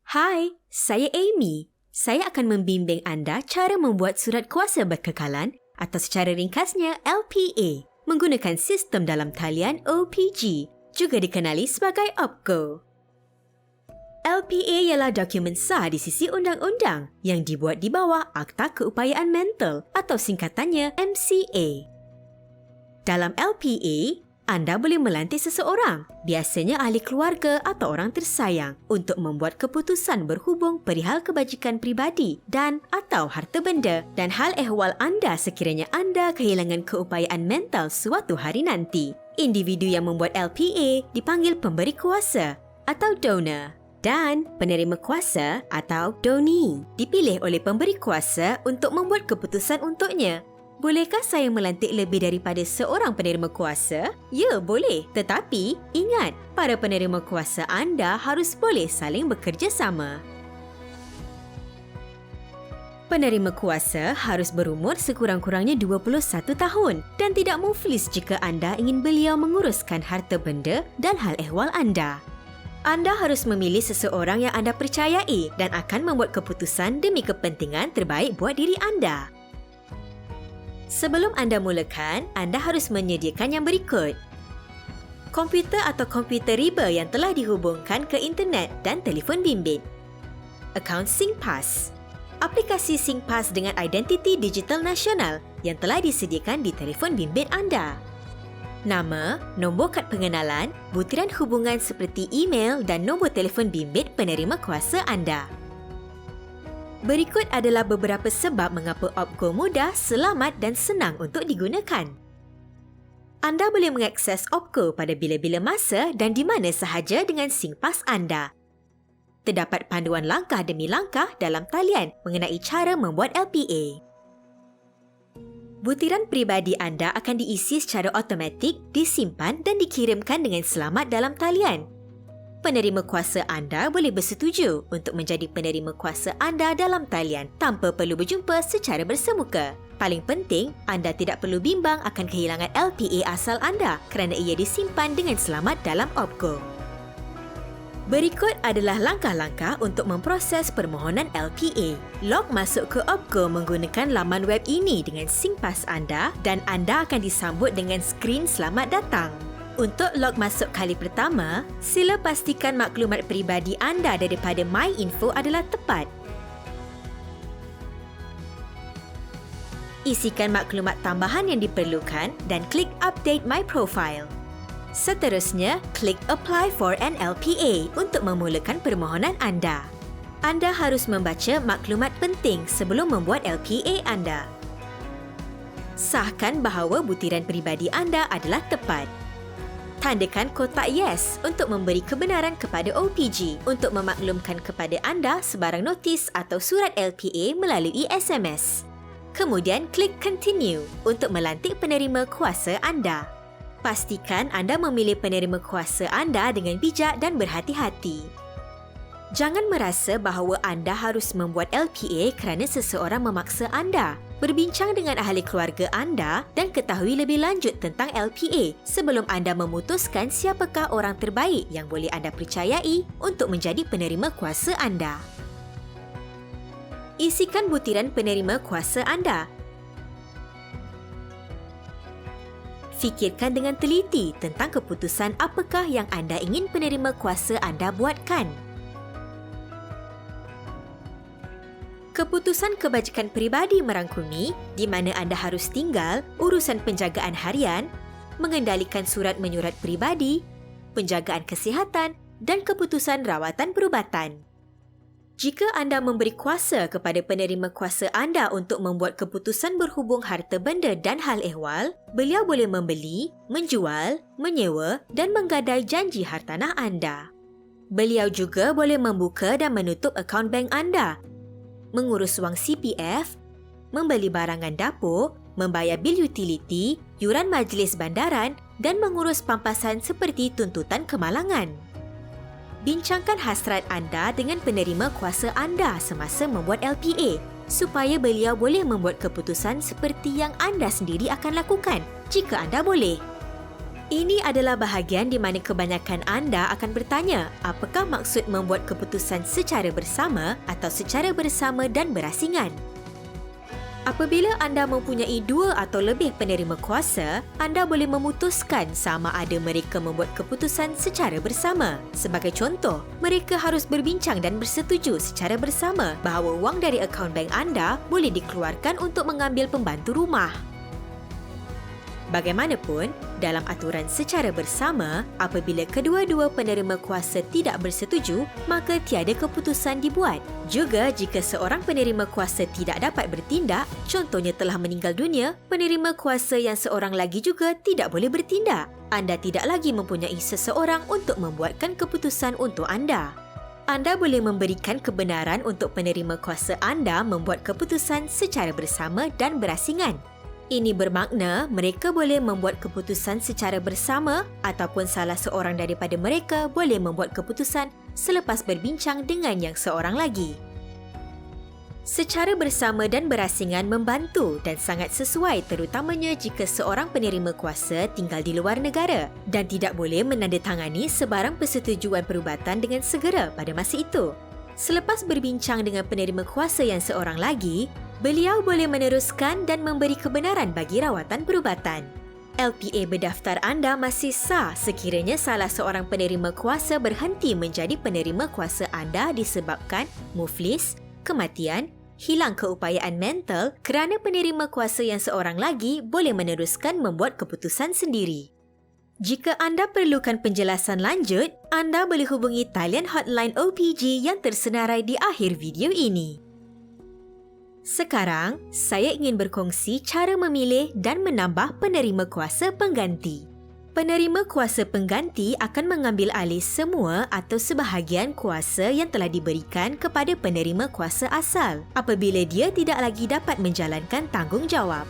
Hai, saya Amy. Saya akan membimbing anda cara membuat surat kuasa berkekalan atau secara ringkasnya LPA menggunakan sistem dalam talian OPG, juga dikenali sebagai OPCO. LPA ialah dokumen sah di sisi undang-undang yang dibuat di bawah Akta Keupayaan Mental atau singkatannya MCA. Dalam LPA, anda boleh melantik seseorang, biasanya ahli keluarga atau orang tersayang, untuk membuat keputusan berhubung perihal kebajikan peribadi dan atau harta benda dan hal ehwal anda sekiranya anda kehilangan keupayaan mental suatu hari nanti. Individu yang membuat LPA dipanggil pemberi kuasa atau donor. Dan penerima kuasa atau donee dipilih oleh pemberi kuasa untuk membuat keputusan untuknya. Bolehkah saya melantik lebih daripada seorang penerima kuasa? Ya, boleh. Tetapi, ingat, para penerima kuasa anda harus boleh saling bekerjasama. Penerima kuasa harus berumur sekurang-kurangnya 21 tahun dan tidak muflis jika anda ingin beliau menguruskan harta benda dan hal ehwal anda. Anda harus memilih seseorang yang anda percayai dan akan membuat keputusan demi kepentingan terbaik buat diri anda. Sebelum anda mulakan, anda harus menyediakan yang berikut. Komputer atau komputer riba yang telah dihubungkan ke internet dan telefon bimbit. Akaun SingPass. Aplikasi SingPass dengan identiti digital nasional yang telah disediakan di telefon bimbit anda. Nama, nombor kad pengenalan, butiran hubungan seperti email dan nombor telefon bimbit penerima kuasa anda. Berikut adalah beberapa sebab mengapa OPCO mudah, selamat dan senang untuk digunakan. Anda boleh mengakses OPCO pada bila-bila masa dan di mana sahaja dengan SingPass anda. Terdapat panduan langkah demi langkah dalam talian mengenai cara membuat LPA. Butiran peribadi anda akan diisi secara automatik, disimpan dan dikirimkan dengan selamat dalam talian. Penerima kuasa anda boleh bersetuju untuk menjadi penerima kuasa anda dalam talian tanpa perlu berjumpa secara bersemuka. Paling penting, anda tidak perlu bimbang akan kehilangan LPA asal anda kerana ia disimpan dengan selamat dalam OPCO. Berikut adalah langkah-langkah untuk memproses permohonan LPA. Log masuk ke OPCO menggunakan laman web ini dengan SingPass anda dan anda akan disambut dengan skrin selamat datang. Untuk log masuk kali pertama, sila pastikan maklumat peribadi anda daripada MyInfo adalah tepat. Isikan maklumat tambahan yang diperlukan dan klik Update My Profile. Seterusnya, klik Apply for an LPA untuk memulakan permohonan anda. Anda harus membaca maklumat penting sebelum membuat LPA anda. Sahkan bahawa butiran peribadi anda adalah tepat. Tandakan kotak Yes untuk memberi kebenaran kepada OPG untuk memaklumkan kepada anda sebarang notis atau surat LPA melalui SMS. Kemudian klik Continue untuk melantik penerima kuasa anda. Pastikan anda memilih penerima kuasa anda dengan bijak dan berhati-hati. Jangan merasa bahawa anda harus membuat LPA kerana seseorang memaksa anda. Berbincang dengan ahli keluarga anda dan ketahui lebih lanjut tentang LPA sebelum anda memutuskan siapakah orang terbaik yang boleh anda percayai untuk menjadi penerima kuasa anda. Isikan butiran penerima kuasa anda. Fikirkan dengan teliti tentang keputusan apakah yang anda ingin penerima kuasa anda buatkan. Keputusan kebajikan peribadi merangkumi di mana anda harus tinggal, urusan penjagaan harian, mengendalikan surat menyurat peribadi, penjagaan kesihatan dan keputusan rawatan perubatan. Jika anda memberi kuasa kepada penerima kuasa anda untuk membuat keputusan berhubung harta benda dan hal ehwal, beliau boleh membeli, menjual, menyewa dan menggadai janji hartanah anda. Beliau juga boleh membuka dan menutup akaun bank anda, mengurus wang CPF, membeli barangan dapur, membayar bil utiliti, yuran majlis bandaran dan mengurus pampasan seperti tuntutan kemalangan. Bincangkan hasrat anda dengan penerima kuasa anda semasa membuat LPA supaya beliau boleh membuat keputusan seperti yang anda sendiri akan lakukan jika anda boleh. Ini adalah bahagian di mana kebanyakan anda akan bertanya, apakah maksud membuat keputusan secara bersama atau secara bersama dan berasingan? Apabila anda mempunyai dua atau lebih penerima kuasa, anda boleh memutuskan sama ada mereka membuat keputusan secara bersama. Sebagai contoh, mereka harus berbincang dan bersetuju secara bersama bahawa wang dari akaun bank anda boleh dikeluarkan untuk mengambil pembantu rumah. Bagaimanapun, dalam aturan secara bersama, apabila kedua-dua penerima kuasa tidak bersetuju, maka tiada keputusan dibuat. Juga jika seorang penerima kuasa tidak dapat bertindak, contohnya telah meninggal dunia, penerima kuasa yang seorang lagi juga tidak boleh bertindak. Anda tidak lagi mempunyai seseorang untuk membuatkan keputusan untuk anda. Anda boleh memberikan kebenaran untuk penerima kuasa anda membuat keputusan secara bersama dan berasingan. Ini bermakna mereka boleh membuat keputusan secara bersama ataupun salah seorang daripada mereka boleh membuat keputusan selepas berbincang dengan yang seorang lagi. Secara bersama dan berasingan membantu dan sangat sesuai terutamanya jika seorang penerima kuasa tinggal di luar negara dan tidak boleh menandatangani sebarang persetujuan perubatan dengan segera pada masa itu. Selepas berbincang dengan penerima kuasa yang seorang lagi, beliau boleh meneruskan dan memberi kebenaran bagi rawatan perubatan. LPA berdaftar anda masih sah sekiranya salah seorang penerima kuasa berhenti menjadi penerima kuasa anda disebabkan muflis, kematian, hilang keupayaan mental kerana penerima kuasa yang seorang lagi boleh meneruskan membuat keputusan sendiri. Jika anda perlukan penjelasan lanjut, anda boleh hubungi talian hotline OPG yang tersenarai di akhir video ini. Sekarang, saya ingin berkongsi cara memilih dan menambah penerima kuasa pengganti. Penerima kuasa pengganti akan mengambil alih semua atau sebahagian kuasa yang telah diberikan kepada penerima kuasa asal apabila dia tidak lagi dapat menjalankan tanggungjawab.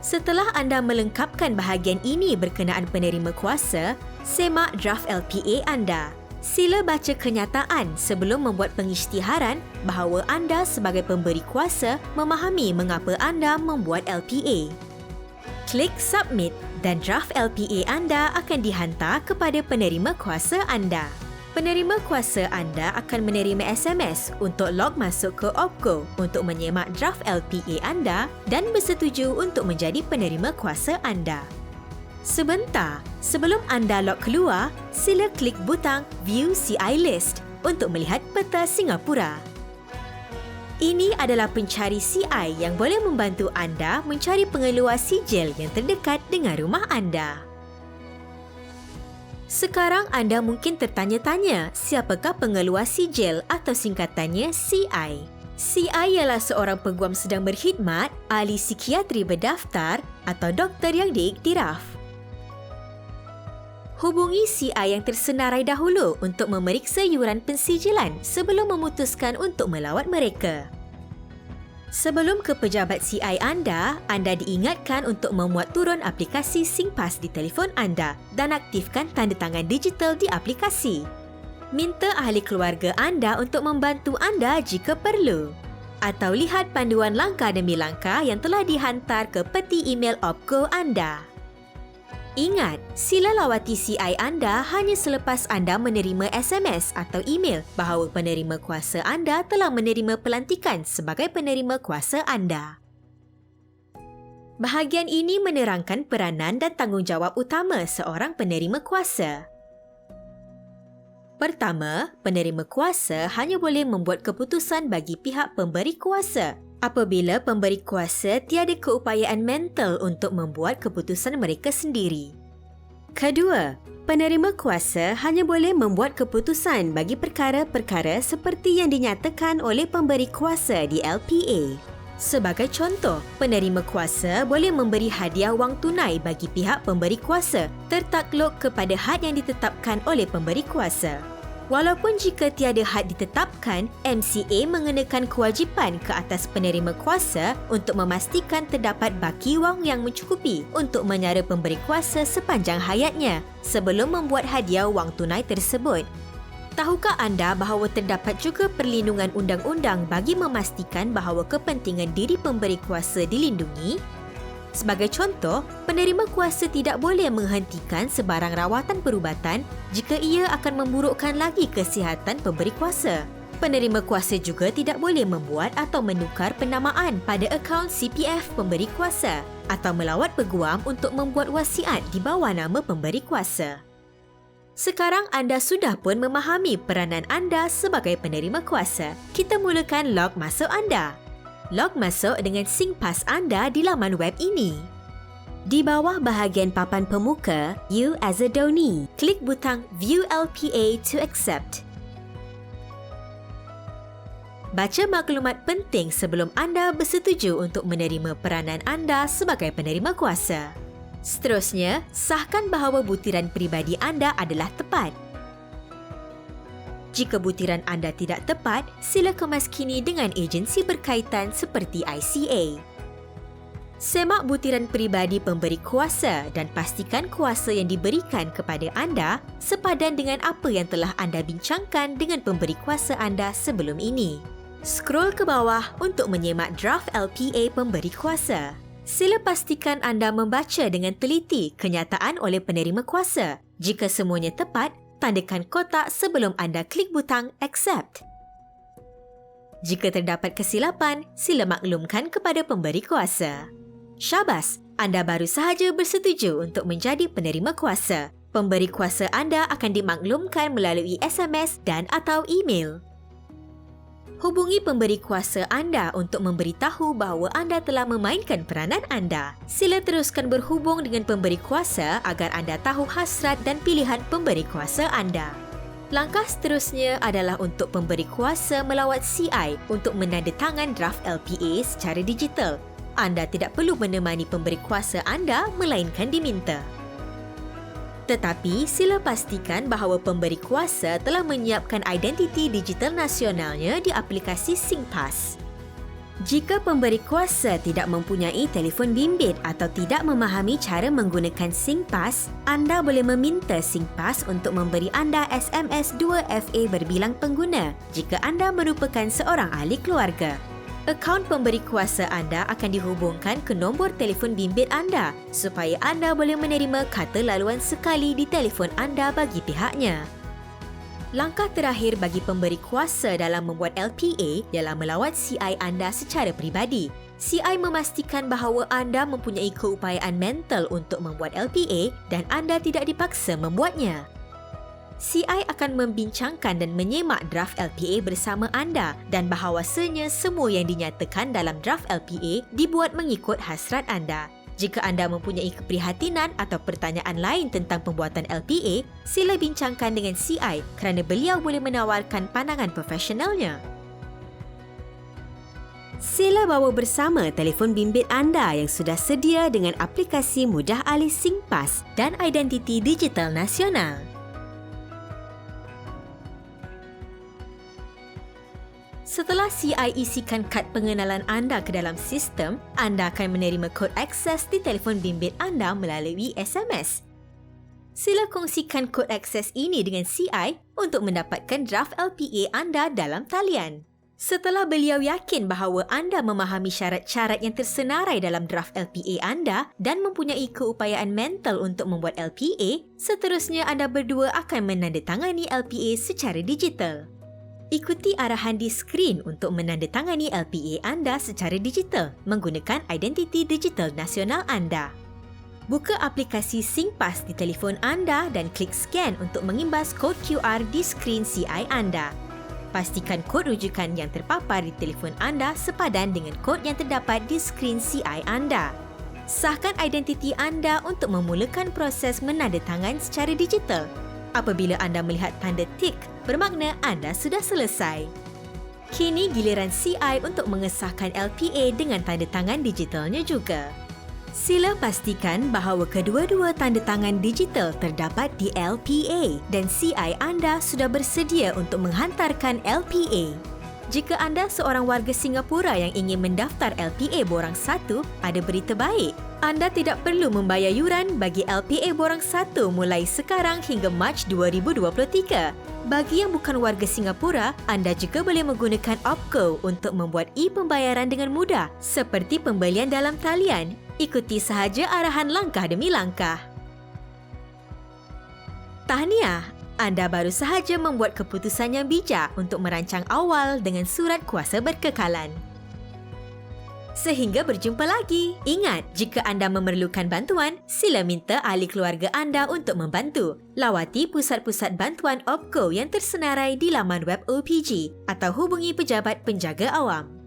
Setelah anda melengkapkan bahagian ini berkenaan penerima kuasa, semak draft LPA anda. Sila baca kenyataan sebelum membuat pengisytiharan bahawa anda sebagai pemberi kuasa memahami mengapa anda membuat LPA. Klik submit dan draft LPA anda akan dihantar kepada penerima kuasa anda. Penerima kuasa anda akan menerima SMS untuk log masuk ke OPCO untuk menyemak draft LPA anda dan bersetuju untuk menjadi penerima kuasa anda. Sebentar, sebelum anda log keluar, sila klik butang View CI List untuk melihat peta Singapura. Ini adalah pencari CI yang boleh membantu anda mencari pengeluar sijil yang terdekat dengan rumah anda. Sekarang anda mungkin tertanya-tanya, siapakah pengeluar sijil atau singkatannya CI? CI ialah seorang peguam sedang berkhidmat, ahli psikiatri berdaftar atau doktor yang diiktiraf. Hubungi CI yang tersenarai dahulu untuk memeriksa yuran pensijilan sebelum memutuskan untuk melawat mereka. Sebelum ke pejabat CI anda diingatkan untuk memuat turun aplikasi SingPass di telefon anda dan aktifkan tanda tangan digital di aplikasi. Minta ahli keluarga anda untuk membantu anda jika perlu. Atau lihat panduan langkah demi langkah yang telah dihantar ke peti email OPCO anda. Ingat, sila lawati CI anda hanya selepas anda menerima SMS atau email bahawa penerima kuasa anda telah menerima pelantikan sebagai penerima kuasa anda. Bahagian ini menerangkan peranan dan tanggungjawab utama seorang penerima kuasa. Pertama, penerima kuasa hanya boleh membuat keputusan bagi pihak pemberi kuasa apabila pemberi kuasa tiada keupayaan mental untuk membuat keputusan mereka sendiri. Kedua, penerima kuasa hanya boleh membuat keputusan bagi perkara-perkara seperti yang dinyatakan oleh pemberi kuasa di LPA. Sebagai contoh, penerima kuasa boleh memberi hadiah wang tunai bagi pihak pemberi kuasa tertakluk kepada had yang ditetapkan oleh pemberi kuasa. Walaupun jika tiada had ditetapkan, MCA mengenakan kewajipan ke atas penerima kuasa untuk memastikan terdapat baki wang yang mencukupi untuk menyara pemberi kuasa sepanjang hayatnya sebelum membuat hadiah wang tunai tersebut. Tahukah anda bahawa terdapat juga perlindungan undang-undang bagi memastikan bahawa kepentingan diri pemberi kuasa dilindungi? Sebagai contoh, penerima kuasa tidak boleh menghentikan sebarang rawatan perubatan jika ia akan memburukkan lagi kesihatan pemberi kuasa. Penerima kuasa juga tidak boleh membuat atau menukar penamaan pada akaun CPF pemberi kuasa atau melawat peguam untuk membuat wasiat di bawah nama pemberi kuasa. Sekarang anda sudah pun memahami peranan anda sebagai penerima kuasa. Kita mulakan log masuk anda. Log masuk dengan SingPass anda di laman web ini. Di bawah bahagian papan pemuka, You as a Donee, klik butang View LPA to accept. Baca maklumat penting sebelum anda bersetuju untuk menerima peranan anda sebagai penerima kuasa. Seterusnya, sahkan bahawa butiran peribadi anda adalah tepat. Jika butiran anda tidak tepat, sila kemaskini dengan agensi berkaitan seperti ICA. Semak butiran peribadi pemberi kuasa dan pastikan kuasa yang diberikan kepada anda sepadan dengan apa yang telah anda bincangkan dengan pemberi kuasa anda sebelum ini. Scroll ke bawah untuk menyemak draft LPA pemberi kuasa. Sila pastikan anda membaca dengan teliti kenyataan oleh penerima kuasa. Jika semuanya tepat, tandakan kotak sebelum anda klik butang Accept. Jika terdapat kesilapan, sila maklumkan kepada pemberi kuasa. Syabas, anda baru sahaja bersetuju untuk menjadi penerima kuasa. Pemberi kuasa anda akan dimaklumkan melalui SMS dan atau email. Hubungi pemberi kuasa anda untuk memberitahu bahawa anda telah memainkan peranan anda. Sila teruskan berhubung dengan pemberi kuasa agar anda tahu hasrat dan pilihan pemberi kuasa anda. Langkah seterusnya adalah untuk pemberi kuasa melawat CI untuk menandatangan draft LPA secara digital. Anda tidak perlu menemani pemberi kuasa anda melainkan diminta. Tetapi sila pastikan bahawa pemberi kuasa telah menyiapkan identiti digital nasionalnya di aplikasi SingPass. Jika pemberi kuasa tidak mempunyai telefon bimbit atau tidak memahami cara menggunakan SingPass, anda boleh meminta SingPass untuk memberi anda SMS 2FA berbilang pengguna jika anda merupakan seorang ahli keluarga. Akaun pemberi kuasa anda akan dihubungkan ke nombor telefon bimbit anda supaya anda boleh menerima kata laluan sekali di telefon anda bagi pihaknya. Langkah terakhir bagi pemberi kuasa dalam membuat LPA ialah melawat CI anda secara peribadi. CI memastikan bahawa anda mempunyai keupayaan mental untuk membuat LPA dan anda tidak dipaksa membuatnya. CI akan membincangkan dan menyemak draft LPA bersama anda dan bahawasanya semua yang dinyatakan dalam draft LPA dibuat mengikut hasrat anda. Jika anda mempunyai keprihatinan atau pertanyaan lain tentang pembuatan LPA, sila bincangkan dengan CI kerana beliau boleh menawarkan pandangan profesionalnya. Sila bawa bersama telefon bimbit anda yang sudah sedia dengan aplikasi mudah alih SingPass dan identiti digital nasional. Setelah CI isikan kad pengenalan anda ke dalam sistem, anda akan menerima kod akses di telefon bimbit anda melalui SMS. Sila kongsikan kod akses ini dengan CI untuk mendapatkan draft LPA anda dalam talian. Setelah beliau yakin bahawa anda memahami syarat-syarat yang tersenarai dalam draft LPA anda dan mempunyai keupayaan mental untuk membuat LPA, seterusnya anda berdua akan menandatangani LPA secara digital. Ikuti arahan di skrin untuk menandatangani LPA anda secara digital menggunakan identiti digital nasional anda. Buka aplikasi SingPass di telefon anda dan klik scan untuk mengimbas kod QR di skrin CI anda. Pastikan kod rujukan yang terpapar di telefon anda sepadan dengan kod yang terdapat di skrin CI anda. Sahkan identiti anda untuk memulakan proses menandatangan secara digital. Apabila anda melihat tanda tik, bermakna anda sudah selesai. Kini giliran CI untuk mengesahkan LPA dengan tanda tangan digitalnya juga. Sila pastikan bahawa kedua-dua tanda tangan digital terdapat di LPA dan CI anda sudah bersedia untuk menghantarkan LPA. Jika anda seorang warga Singapura yang ingin mendaftar LPA borang 1, ada berita baik. Anda tidak perlu membayar yuran bagi LPA borang 1 mulai sekarang hingga Mac 2023. Bagi yang bukan warga Singapura, anda juga boleh menggunakan OPCO untuk membuat e-pembayaran dengan mudah seperti pembelian dalam talian, Ikuti sahaja arahan langkah demi langkah. Tahniah, anda baru sahaja membuat keputusan yang bijak untuk merancang awal dengan surat kuasa berkekalan. Sehingga berjumpa lagi. Ingat, jika anda memerlukan bantuan, sila minta ahli keluarga anda untuk membantu. Lawati pusat-pusat bantuan OPKO yang tersenarai di laman web OPG atau hubungi pejabat penjaga awam.